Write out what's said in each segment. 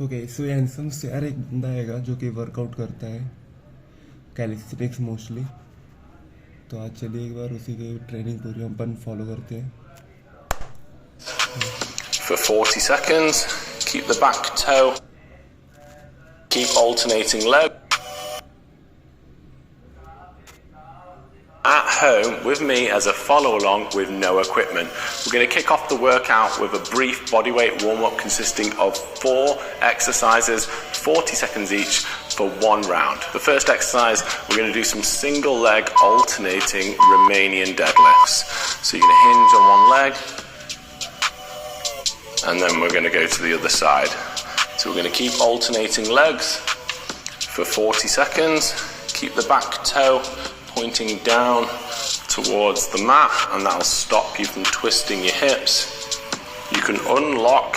Okay, सो handsome से यार एक बंदा आएगा जो कि वर्कआउट करता है कैलिस्थेनिक्स मोस्टली। तो आज चलिए एक बार उसी के ट्रेनिंग पूरी अपन फॉलो करते हैं। For 40 seconds, keep the back toe, keep alternating leg. At home with me as a follow along with no equipment. We're going to kick off the workout with a brief bodyweight warm-up consisting of 4 exercises, 40 seconds each for 1 round. The first exercise, we're going to do some single leg alternating Romanian deadlifts. So you're going to hinge on one leg and then we're going to go to the other side. So we're going to keep alternating legs for 40 seconds. Keep the back toe pointing down towards the mat, and that'll stop you from twisting your hips. You can unlock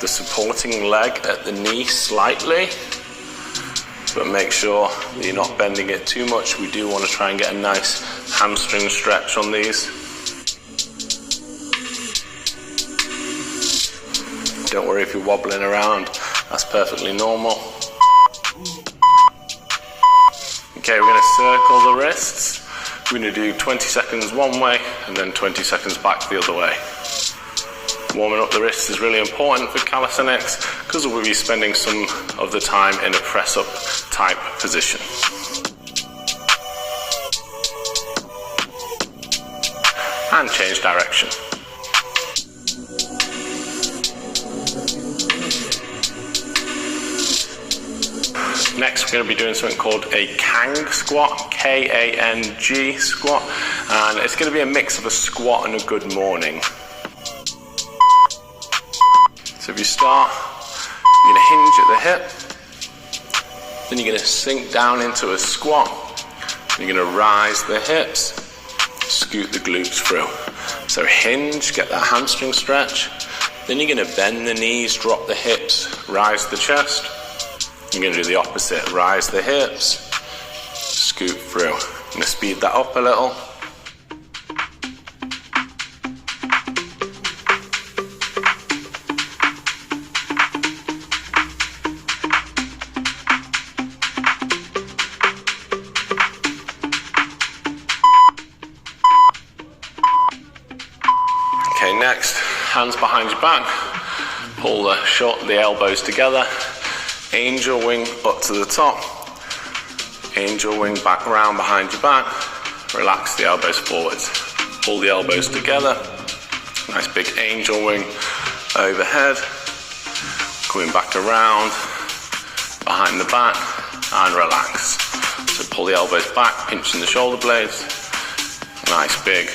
the supporting leg at the knee slightly, but make sure that you're not bending it too much. We do want to try and get a nice hamstring stretch on these. Don't worry if you're wobbling around, that's perfectly normal. Okay, we're going to circle the wrists. We're going to do 20 seconds one way and then 20 seconds back the other way. Warming up the wrists is really important for calisthenics because we'll be spending some of the time in a press-up type position. And change direction. Next, we're going to be doing something called a Kang squat, K-A-N-G squat, and it's going to be a mix of a squat and a good morning. So if you start, you're going to hinge at the hip, then you're going to sink down into a squat, and you're going to rise the hips, scoot the glutes through. So hinge, get that hamstring stretch, then you're going to bend the knees, drop the hips, rise the chest. You're going to do the opposite, rise the hips, scoot through. I'm going to speed that up a little. Okay, next, hands behind your back, pull the elbows together. Angel wing up to the top, angel wing back round behind your back, relax the elbows forwards, pull the elbows together, nice big angel wing overhead, coming back around, behind the back and relax. So pull the elbows back, pinching the shoulder blades, nice big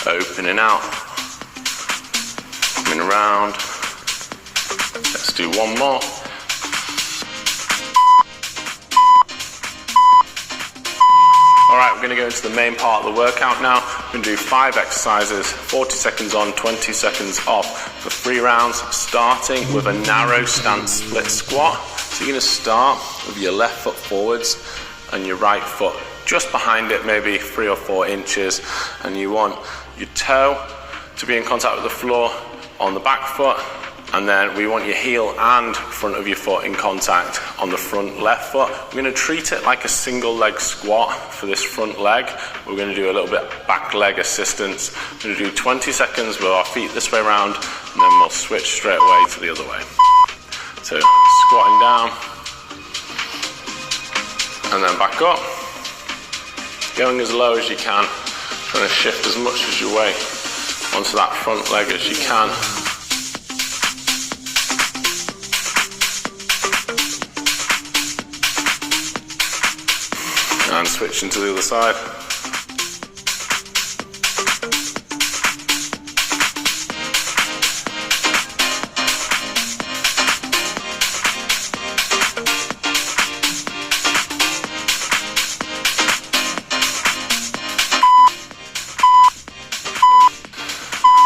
opening out, coming around, let's do one more. Alright, we're going to go into the main part of the workout now. We're going to do 5 exercises, 40 seconds on, 20 seconds off for 3 rounds, starting with a narrow stance split squat. So you're going to start with your left foot forwards and your right foot just behind it, maybe 3 or 4 inches, and you want your toe to be in contact with the floor on the back foot, and then we want your heel and front of your foot in contact on the front left foot. We're going to treat it like a single leg squat for this front leg. We're going to do a little bit back leg assistance. We're going to do 20 seconds with our feet this way around, and then we'll switch straight away to the other way. So squatting down, and then back up. Going as low as you can, trying to shift as much as your way onto that front leg as you can. And switching to the other side.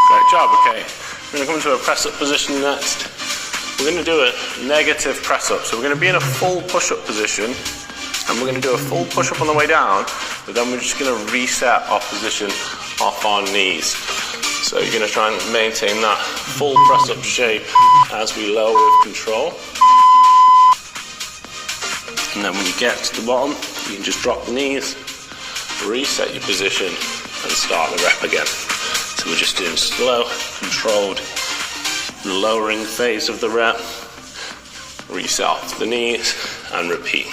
Great job, okay. We're going to come into a press-up position next. We're going to do a negative press-up. So we're going to be in a full push-up position. And we're going to do a full push-up on the way down, but then we're just going to reset our position off our knees. So you're going to try and maintain that full press-up shape as we lower with control. And then when you get to the bottom, you can just drop the knees, reset your position, and start the rep again. So we're just doing slow, controlled, lowering phase of the rep. Reset off the knees and repeat.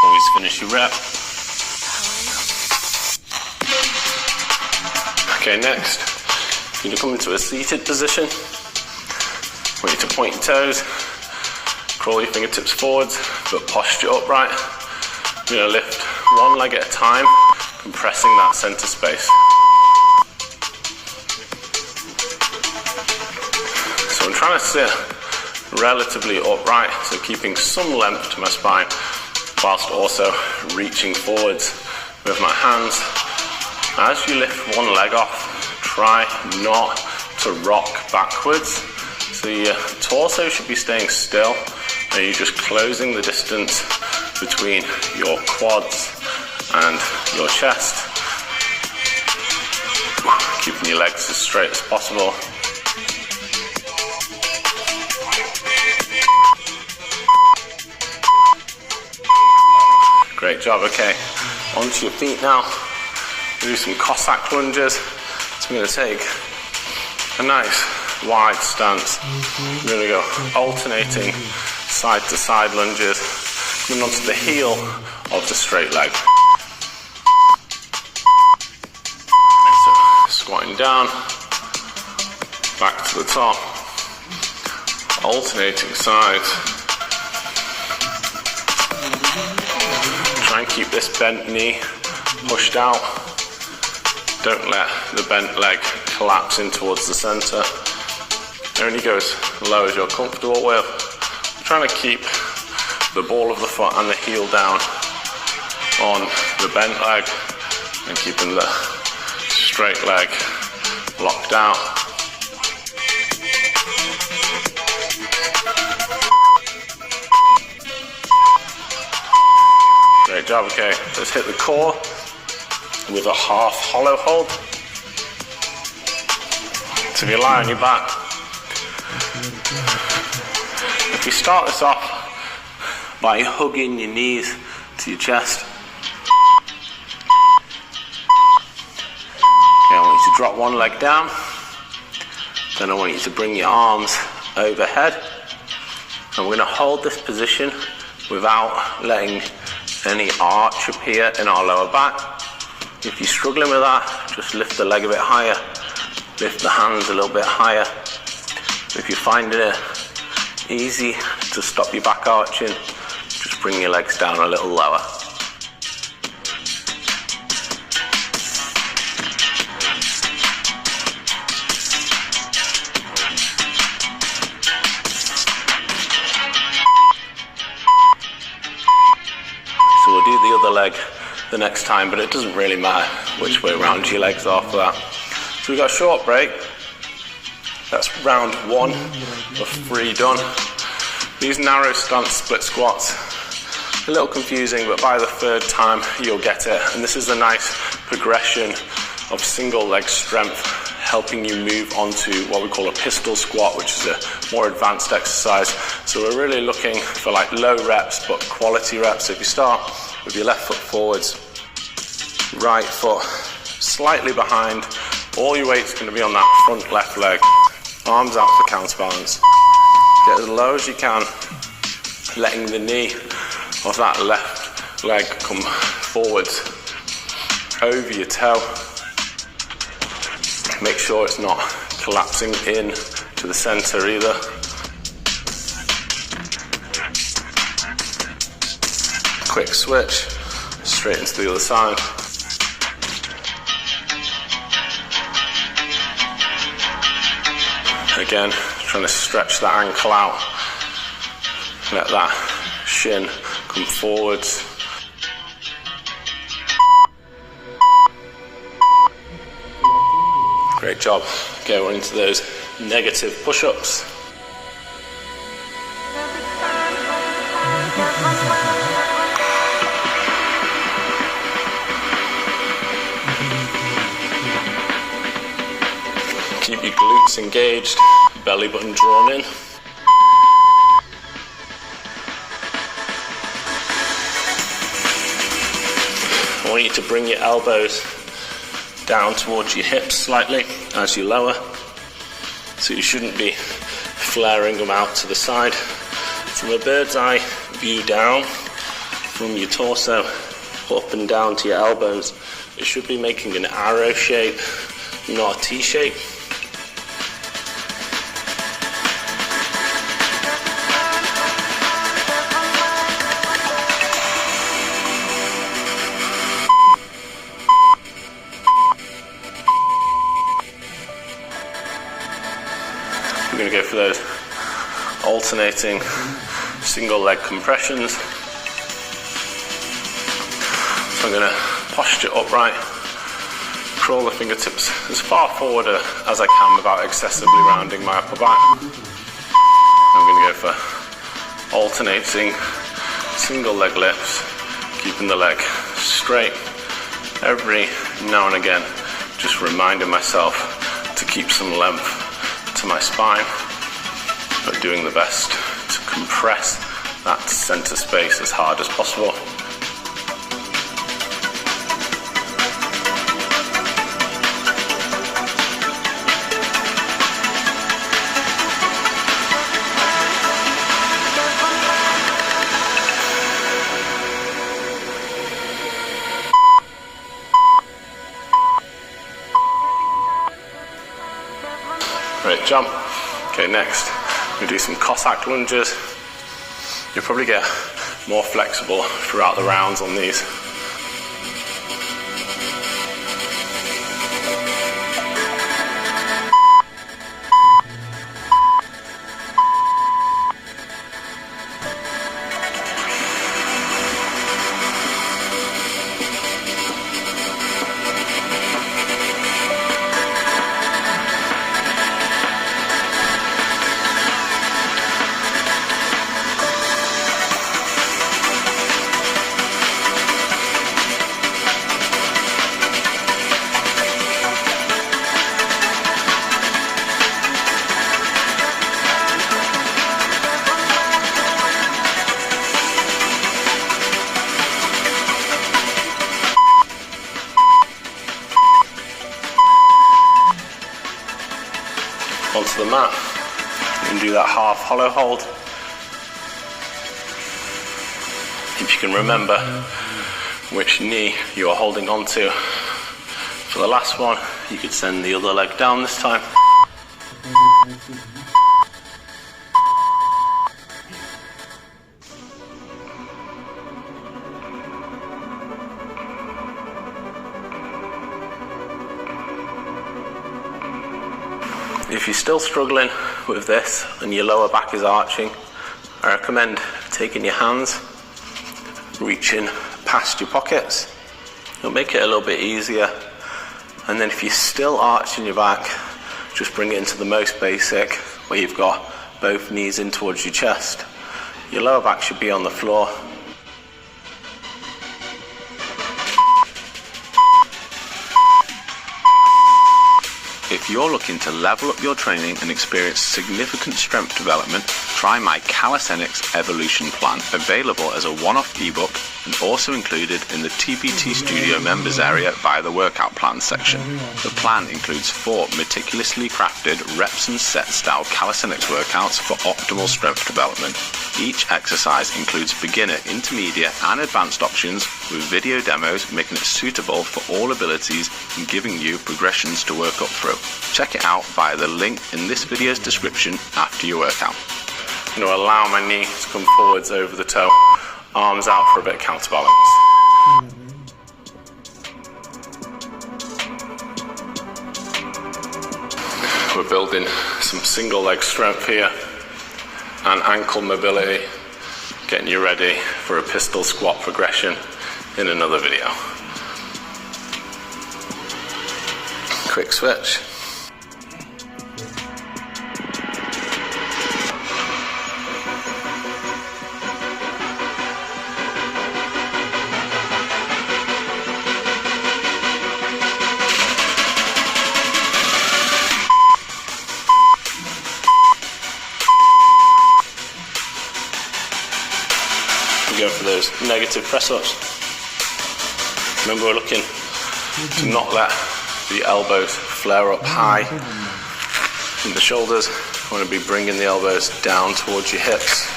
Always finish your rep. Okay, next, you're going to come into a seated position. I want you to point your toes, crawl your fingertips forwards, but posture upright. You're going to lift one leg at a time, compressing that center space. So I'm trying to sit relatively upright, so keeping some length to my spine, whilst also reaching forwards with my hands. As you lift one leg off, try not to rock backwards. So your torso should be staying still, and you're just closing the distance between your quads and your chest. Keeping your legs as straight as possible. Great job, okay. Onto your feet now. Do some Cossack lunges. So we're going to take a nice wide stance. We're going to go alternating side to side lunges, coming onto the heel of the straight leg. So squatting down, back to the top, alternating sides. Try and keep this bent knee pushed out. Don't let the bent leg collapse in towards the center. Only go as low as you're comfortable with. I'm trying to keep the ball of the foot and the heel down on the bent leg and keeping the straight leg locked out. Great job, okay. Let's hit the core with a half hollow hold. So if you lie on your back, if you start this off by hugging your knees to your chest, okay, I want you to drop one leg down, then I want you to bring your arms overhead, and we're going to hold this position without letting any arch appear in our lower back. If you're struggling with that, just lift the leg a bit higher, lift the hands a little bit higher. If you're finding it easy to stop your back arching, just bring your legs down a little lower. So we'll do the other leg the next time, but it doesn't really matter which way around your legs are for that. So we've got a short break. That's round 1 of 3 done. These narrow stance split squats, a little confusing, but by the 3rd time you'll get it. And this is a nice progression of single leg strength, helping you move onto what we call a pistol squat, which is a more advanced exercise. So we're really looking for like low reps, but quality reps. So if you start with your left foot forwards, right foot slightly behind, all your weight's going to be on that front left leg, arms out for counterbalance. Get as low as you can, letting the knee of that left leg come forwards over your toe. Make sure it's not collapsing in to the center either. Quick switch, straight into the other side. Again, trying to stretch that ankle out. Let that shin come forwards. Great job. Go into those negative push-ups. Keep your glutes engaged, belly button drawn in. I want you to bring your elbows down towards your hips slightly as you lower. So you shouldn't be flaring them out to the side. From a bird's eye view down, from your torso up and down to your elbows, it should be making an arrow shape, not a T shape. I'm going to go for those alternating single leg compressions. So I'm going to posture upright, crawl the fingertips as far forward as I can without excessively rounding my upper back. I'm going to go for alternating single leg lifts, keeping the leg straight. Every now and again, just reminding myself to keep some length to my spine, but doing the best to compress that center space as hard as possible. Great jump. Okay, next we do some Cossack lunges. You'll probably get more flexible throughout the rounds on these. Onto the mat and do that half hollow hold. If you can remember which knee you are holding on to. For the last one, you could send the other leg down this time. If you're still struggling with this and your lower back is arching, I recommend taking your hands, reaching past your pockets. It'll make it a little bit easier. And then if you're still arching your back, just bring it into the most basic, where you've got both knees in towards your chest. Your lower back should be on the floor. If you're looking to level up your training and experience significant strength development, try my Calisthenics Evolution Plan, available as a one-off ebook and also included in the TPT Studio members area via the workout plan section. The plan includes 4 meticulously crafted reps and set style calisthenics workouts for optimal strength development. Each exercise includes beginner, intermediate and advanced options with video demos, making it suitable for all abilities and giving you progressions to work up through. Check it out via the link in this video's description after your workout. I'm going to allow my knee to come forwards over the toe, arms out for a bit of counterbalance. We're building some single leg strength here and ankle mobility, getting you ready for a pistol squat progression in another video. Quick switch. those negative press ups. Remember, we're looking to not let the elbows flare up high in the shoulders. You want to be bringing the elbows down towards your hips.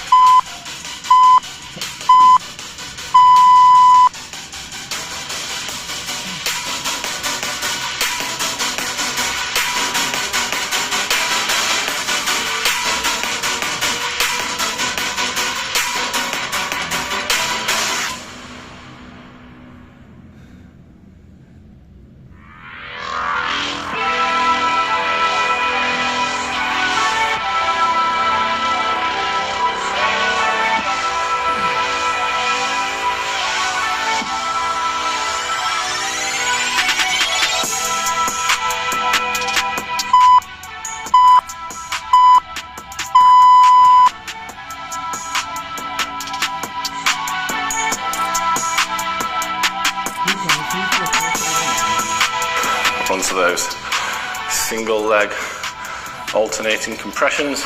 Onto those single leg alternating compressions.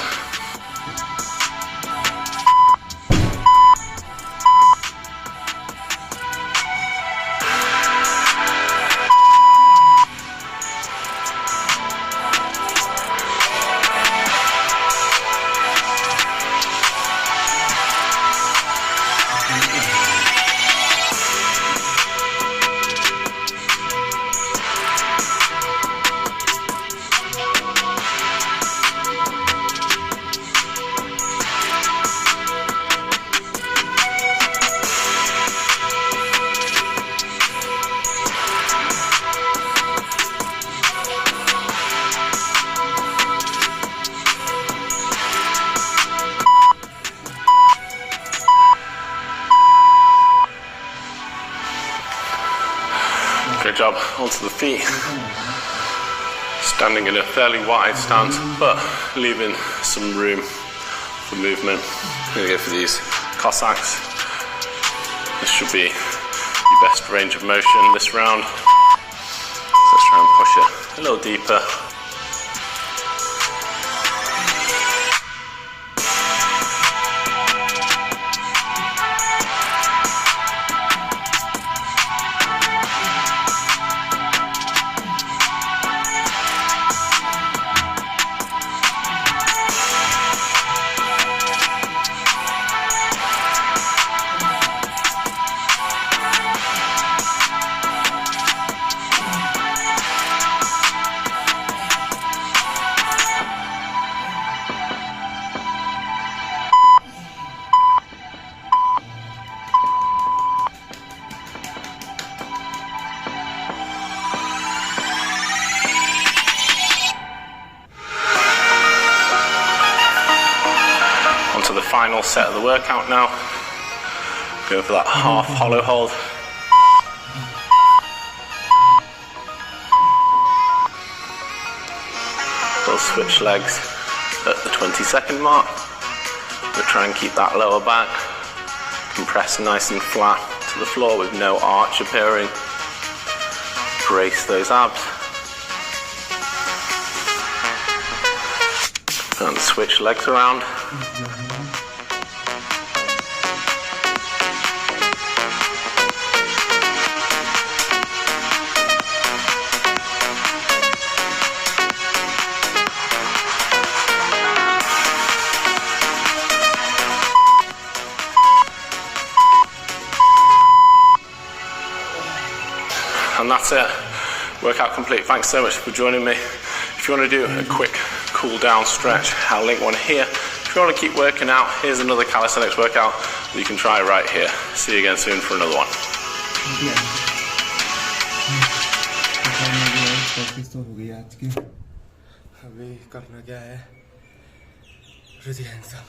Good job, onto the feet. Standing in a fairly wide stance, but leaving some room for movement. I'm going to go for these Cossacks. This should be your best range of motion this round. So let's try and push it a little deeper. To the final set of the workout now. Going for that half hollow hold. We'll switch legs at the 20-second mark. We'll try and keep that lower back compressed nice and flat to the floor with no arch appearing. Brace those abs. And switch legs around. And that's it. Workout complete. Thanks so much for joining me. If you want to do a quick cool down stretch, I'll link one here. If you want to keep working out, here's another calisthenics workout that you can try right here. See you again soon for another one. Practice तो हो गई आज की. अभी करना क्या है? Really handsome.